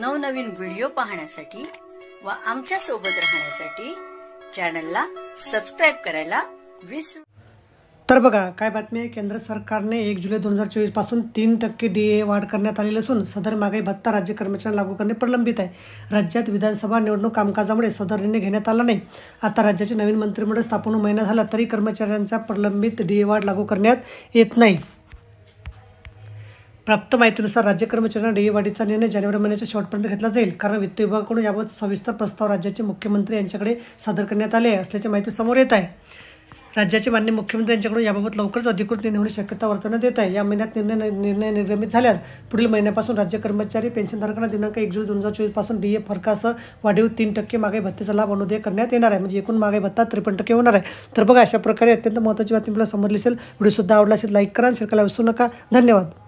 नवनवीन व्हिडिओ पाहण्यासाठी व आमच्या सोबत राहण्यासाठी चॅनलला सबस्क्राइब करायला विसरू। तर बघा काय बातमी आहे। केंद्र सरकारने 1 जुलै 2024 पासून 3% DA वाढ करण्यात आलेली असून सदर महागाई भत्ता राज्य कर्मचाऱ्यांना लागू करणे प्रलंबित आहे। राज्यात विधानसभा निवडणूक कामकाजामुळे सदर निर्णय घेण्यात आला नाही। आता राज्याचे नवीन मंत्रिमंडळ स्थापन होऊन महिना झाला तरी कर्मचाऱ्यांचा प्रलंबित DA वाढ लागू करण्यात येत नाही। प्राप्त माहितीनुसार राज्य कर्मचाऱ्यांना DA वाढीचा निर्णय जानेवारी महिन्याच्या शेवटपर्यंत घेतला जाईल, कारण वित्त विभागाकडून याबाबत सविस्तर प्रस्ताव राज्याचे मुख्यमंत्री यांच्याकडे सादर करण्यात आले असल्याची माहिती समोर येत आहे। राज्याचे माननीय मुख्यमंत्री यांच्याकडून याबाबत लवकरच अधिकृत निर्णय होण्याची शक्यता वर्तवण्यात येत आहे। या महिन्यात निर्णय निर्गमित झाल्यास पुढील महिन्यापासून राज्य कर्मचारी पेन्शनधारकांना दिनांक 1 जुलै 2024 पासून DA फरकासह वाढीव 3% महागाई भत्त्याचा लाभ अनुदेय करण्यात येणार आहे। म्हणजे एकूण महागाई भत्ता 53% होणार आहे। तर बघा अशा प्रकारे अत्यंत महत्त्वाची बातमी आपल्याला समजली असेल। व्हिडिओ सुद्धा आवडला असेल लाईक करा आणि शेअर करायला विसरू नका। धन्यवाद।